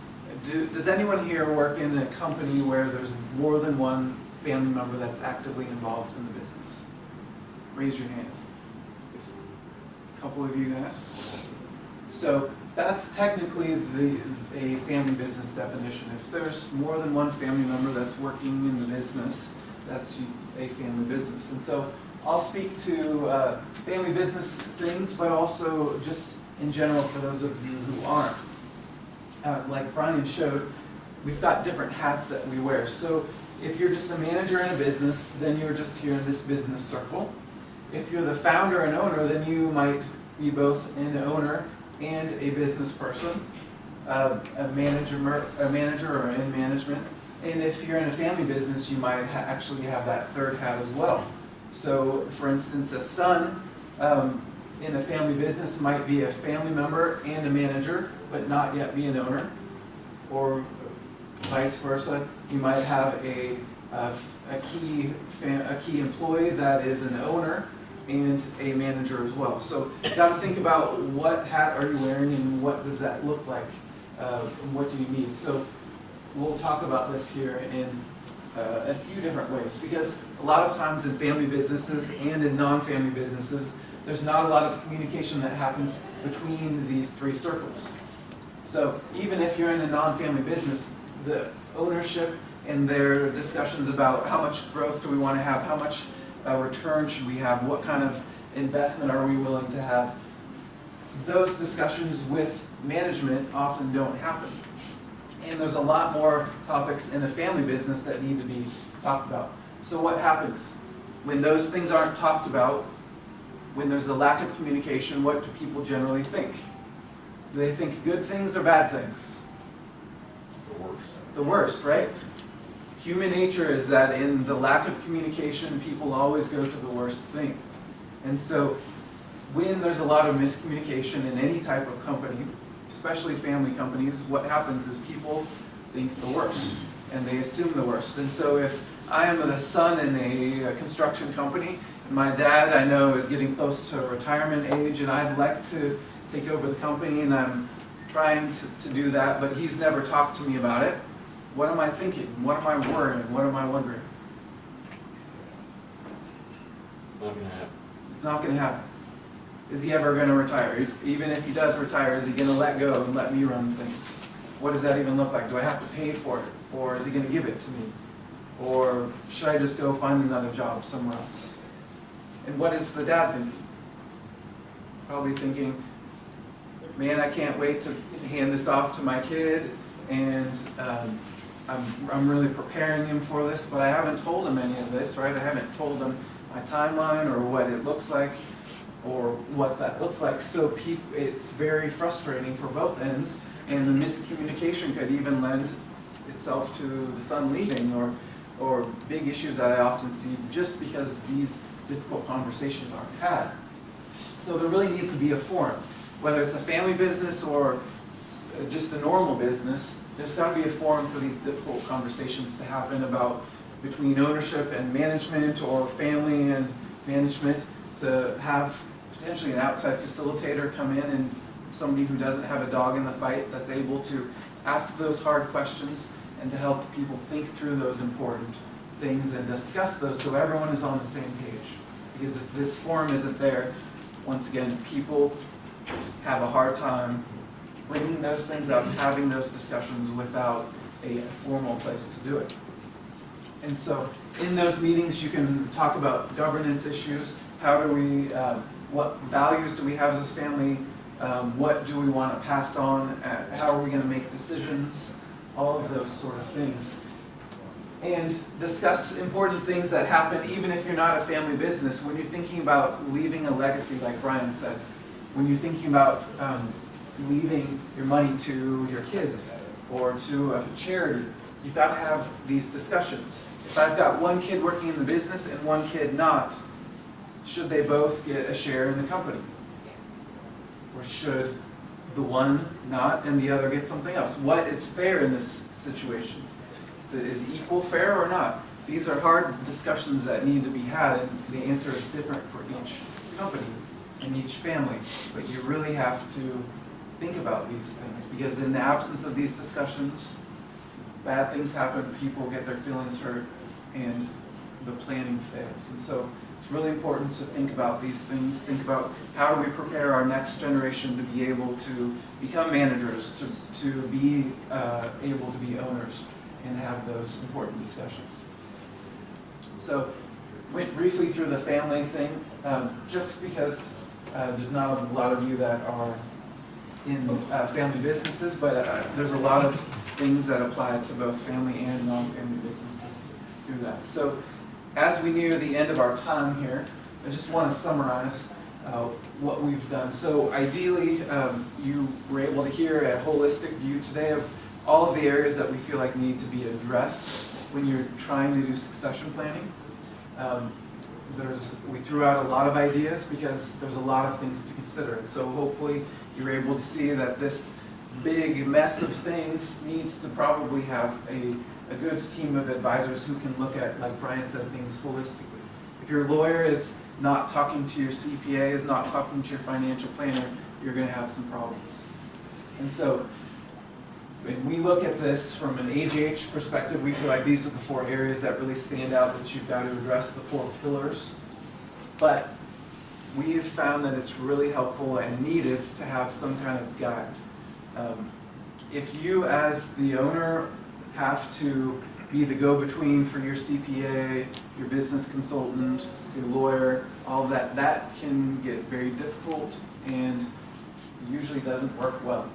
does anyone here work in a company where there's more than one family member that's actively involved in the business? Raise your hand. A couple of you guys. So that's technically a family business definition. If there's more than one family member that's working in the business, that's a family business. And so I'll speak to family business things, but also just in general for those of you who aren't. Like Brian showed, we've got different hats that we wear. So if you're just a manager in a business, then you're just here in this business circle. If you're the founder and owner, then you might be both an owner and a business person, a manager or in management. And if you're in a family business, you might actually have that third hat as well. So for instance, a son in a family business might be a family member and a manager, but not yet be an owner. Or vice versa, you might have a key employee that is an owner and a manager as well. So you got to think about what hat are you wearing and what does that look like, and what do you need. So we'll talk about this here in a few different ways, because a lot of times in family businesses and in non-family businesses, there's not a lot of communication that happens between these three circles. So even if you're in a non-family business, the ownership and their discussions about how much growth do we want to have, how much return should we have, what kind of investment are we willing to have, those discussions with management often don't happen. And there's a lot more topics in a family business that need to be talked about. So what happens when those things aren't talked about? When there's a lack of communication, what do people generally think? Do they think good things or bad things? The worst. The worst, right? Human nature is that in the lack of communication, people always go to the worst thing. And so when there's a lot of miscommunication in any type of company, especially family companies, what happens is people think the worst and they assume the worst. And so if I am the son in a construction company, and my dad I know is getting close to retirement age and I'd like to take over the company and I'm trying to do that, but he's never talked to me about it, what am I thinking? What am I worrying? What am I wondering? Not gonna happen. It's not going to happen. Is he ever going to retire? Even if he does retire, is he going to let go and let me run things? What does that even look like? Do I have to pay for it? Or is he going to give it to me? Or should I just go find another job somewhere else? And what is the dad thinking? Probably thinking, man, I can't wait to hand this off to my kid, and I'm really preparing him for this, but I haven't told him any of this, right? I haven't told him my timeline or what it looks like or what that looks like. So it's very frustrating for both ends, and the miscommunication could even lend itself to the son leaving or big issues that I often see just because these difficult conversations aren't had. So there really needs to be a forum, whether it's a family business or just a normal business. There's got to be a forum for these difficult conversations to happen about between ownership and management, or family and management, to have potentially an outside facilitator come in and somebody who doesn't have a dog in the fight, that's able to ask those hard questions and to help people think through those important things and discuss those so everyone is on the same page. Because if this forum isn't there, once again, people have a hard time bringing those things up, having those discussions without a formal place to do it. And so in those meetings, you can talk about governance issues. How do we, what values do we have as a family? What do we want to pass on? How are we going to make decisions? All of those sort of things. And discuss important things that happen even if you're not a family business. When you're thinking about leaving a legacy, like Brian said, when you're thinking about leaving your money to your kids or to a charity, you've got to have these discussions. If I've got one kid working in the business and one kid not, should they both get a share in the company? Or should the one not and the other get something else? What is fair in this situation? Is equal fair or not? These are hard discussions that need to be had, and the answer is different for each company and each family. But you really have to think about these things, because in the absence of these discussions, bad things happen, people get their feelings hurt, and the planning fails. And so it's really important to think about these things, think about how do we prepare our next generation to be able to become managers, to be able to be owners, and have those important discussions. So, went briefly through the family thing, just because there's not a lot of you that are in family businesses, but there's a lot of things that apply to both family and non-family businesses through that. So, as we near the end of our time here, I just want to summarize what we've done. So, ideally, you were able to hear a holistic view today of all of the areas that we feel like need to be addressed when you're trying to do succession planning. We threw out a lot of ideas because there's a lot of things to consider. And so hopefully you're able to see that this big mess of things needs to probably have a good team of advisors who can look at, like Brian said, things holistically. If your lawyer is not talking to your CPA, is not talking to your financial planner, you're going to have some problems. And so when we look at this from an AGH perspective, we feel like these are the 4 areas that really stand out that you've got to address, the 4 pillars. But we have found that it's really helpful and needed to have some kind of guide. If you as the owner have to be the go-between for your CPA, your business consultant, your lawyer, all of that, that can get very difficult and usually doesn't work well.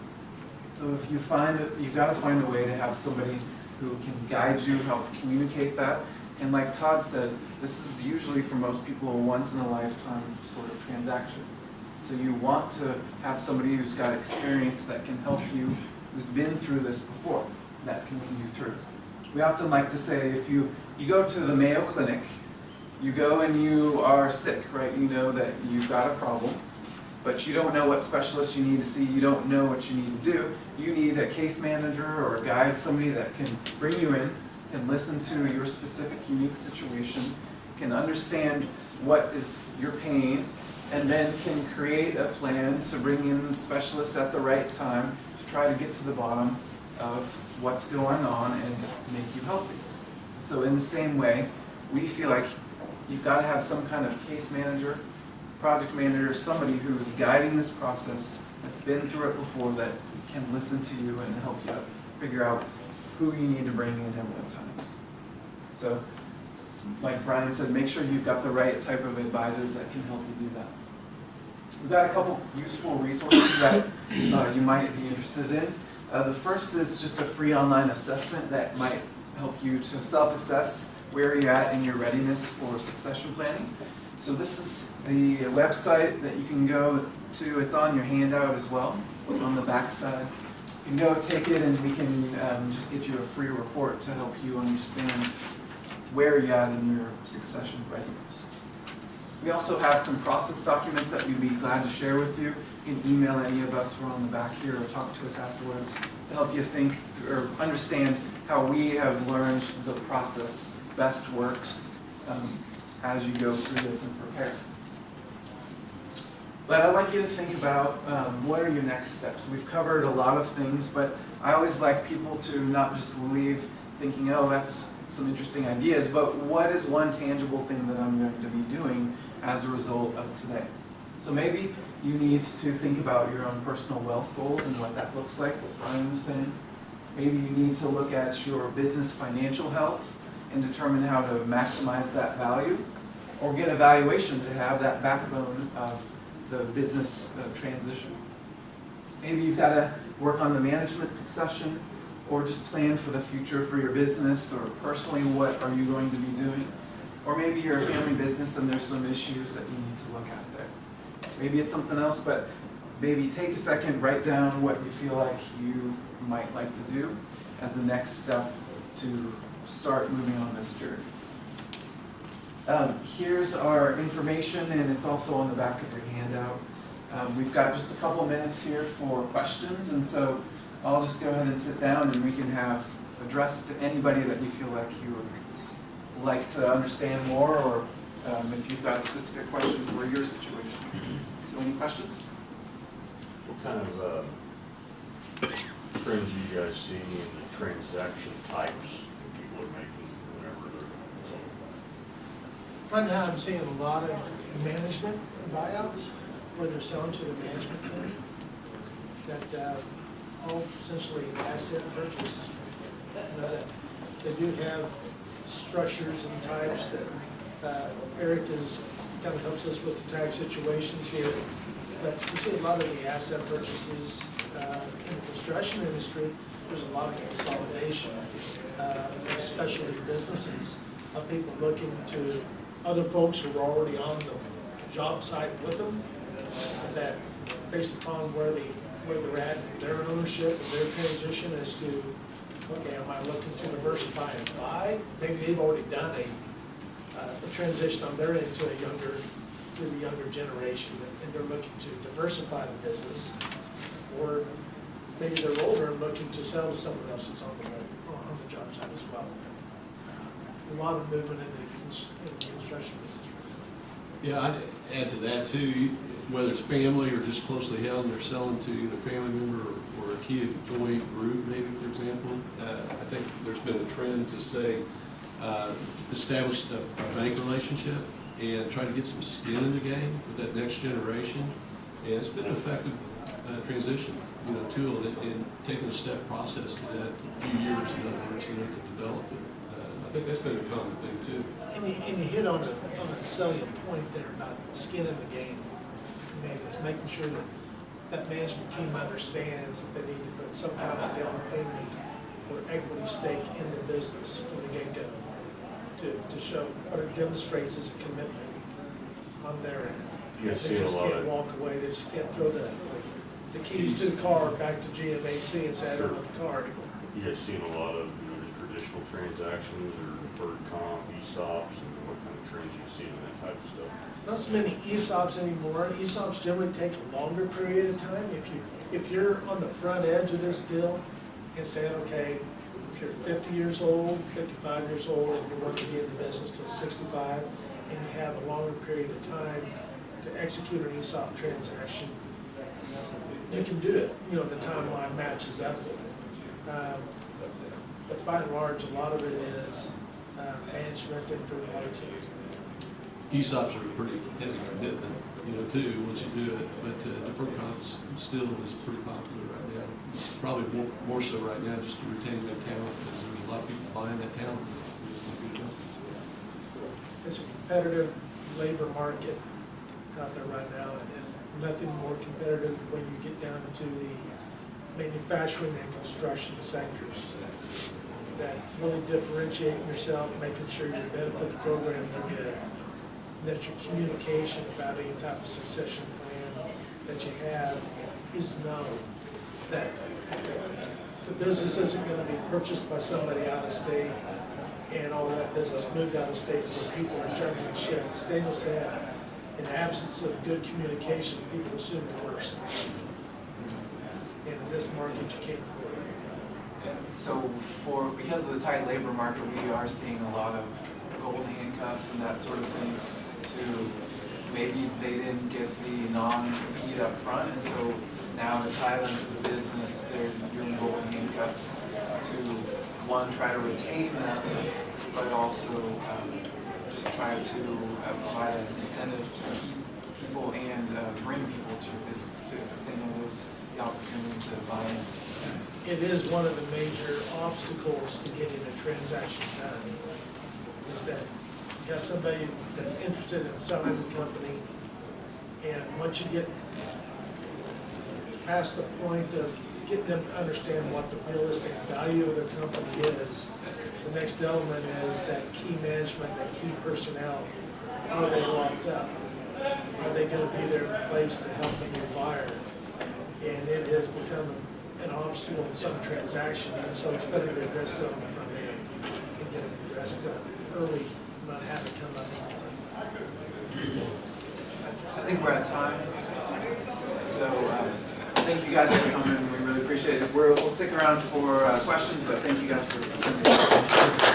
So if you find it, you've got to find a way to have somebody who can guide you, help communicate that. And like Todd said, this is usually for most people a once-in-a-lifetime sort of transaction. So you want to have somebody who's got experience that can help you, who's been through this before, that can lead you through. We often like to say, if you go to the Mayo Clinic, you go and you are sick, right? You know that you've got a problem, but you don't know what specialist you need to see, you don't know what you need to do. You need a case manager or a guide, somebody that can bring you in, can listen to your specific unique situation, can understand what is your pain, and then can create a plan to bring in specialists at the right time to try to get to the bottom of what's going on and make you healthy. So in the same way, we feel like you've got to have some kind of case manager, project manager, somebody who's guiding this process, that's been through it before, that can listen to you and help you figure out who you need to bring in at what times. So, like Brian said, make sure you've got the right type of advisors that can help you do that. We've got a couple useful resources that you might be interested in. The first is just a free online assessment that might help you to self-assess where you're at in your readiness for succession planning. So this is the website that you can go to. It's on your handout as well. It's on the back side. You can go take it and we can just get you a free report to help you understand where you're at in your succession readiness. We also have some process documents that we'd be glad to share with you. You can email any of us who are on the back here or talk to us afterwards to help you think or understand how we have learned the process best works as you go through this and prepare. But I'd like you to think about what are your next steps. We've covered a lot of things, but I always like people to not just leave thinking, oh, that's some interesting ideas, but what is one tangible thing that I'm going to be doing as a result of today? So maybe you need to think about your own personal wealth goals and what that looks like, what Brian was saying. Maybe you need to look at your business financial health and determine how to maximize that value, or get a valuation to have that backbone of the business transition. Maybe you've got to work on the management succession, or just plan for the future for your business, or personally, what are you going to be doing? Or maybe you're a family business and there's some issues that you need to look at there. Maybe it's something else, but maybe take a second, write down what you feel like you might like to do as the next step to start moving on this journey. Here's our information, and it's also on the back of your handout. We've got just a couple minutes here for questions, and so I'll just go ahead and sit down and we can have address to anybody that you feel like you would like to understand more, or if you've got a specific question for your situation. So any questions? What kind of trends do you guys see in the transaction types that people are making whenever they're selling? Right now, I'm seeing a lot of management buyouts where they're selling to the management team that all essentially asset purchase. You know, that they do have structures and types that Eric is kind of helps us with the tax situations here. But we see a lot of the asset purchases in the construction industry. There's a lot of consolidation, especially businesses, of people looking to other folks who are already on the job site with them, that based upon where they're at, their ownership, and their transition as to, okay, am I looking to diversify and buy? Maybe they've already done a transition on their end to the younger generation, and they're looking to diversify the business, or maybe they're older and looking to sell to someone else that's on the job site as well. A lot of movement in the construction business right now. Yeah, I'd add to that too, whether it's family or just closely held, and they're selling to either family member or a key employee group, maybe, for example. I think there's been a trend to say, establish a bank relationship and try to get some skin in the game with that next generation. And it's been an effective transition, tool in taking a step process to that, a few years, in other words, to develop it. I think that's been a common thing too. And you hit on a salient point there about skin in the game. I mean, it's making sure that management team understands that they need to put some kind of down payment or equity stake in the business from the get-go to show what it demonstrates as a commitment on their end. You guys They see a just lot can't of, walk away, they just can't throw the keys to the car back to GMAC and say, I don't want the car anymore. you guys seen a lot of the traditional transactions or deferred comp, ESOPs, and what kind of trends you see in that type of stuff? Not so many ESOPs anymore. ESOPs generally take a longer period of time. If you're on the front edge of this deal and saying, okay, if you're 50 years old, 55 years old, and you want to be in the business till 65, and you have a longer period of time to execute an ESOP transaction, you can do it. The timeline matches up with it. But by and large, a lot of it is management and third parties. ESOPs are a pretty heavy commitment, too, once you do it, but deferred comps still is pretty popular right now. Probably more so right now, just to retain that talent, because there's a lot of people buying that talent. It's a competitive labor market out there right now, and nothing more competitive when you get down into the manufacturing and construction sectors. That really differentiating yourself, making sure your benefits programs are good, that your communication about any type of succession plan that you have is known, that the business isn't going to be purchased by somebody out of state and all of that business moved out of state where people are jumping ship. As Daniel said, in the absence of good communication, people assume the worst. And in this market, you can't afford it. So because of the tight labor market, we are seeing a lot of golden handcuffs and that sort of thing to maybe they didn't get the non-compete up front, and so now to tie them to the business, they're doing golden handcuffs to, one, try to retain them, but also just try to provide an incentive to keep people and bring people to your business too. If they know there's the opportunity to buy in. It is one of the major obstacles to getting a transaction done, is that you got somebody that's interested in selling the company, and once you get past the point of getting them to understand what the realistic value of the company is, the next element is that key management, that key personnel. Are they locked up? Are they going to be there in place to help the new buyer? And it has become an obstacle in some transactions, and so it's better to address that on the front end and get it addressed early, not have it come up. I think we're at time. So thank you guys for coming. We really appreciate it. We'll stick around for questions, but thank you guys for coming.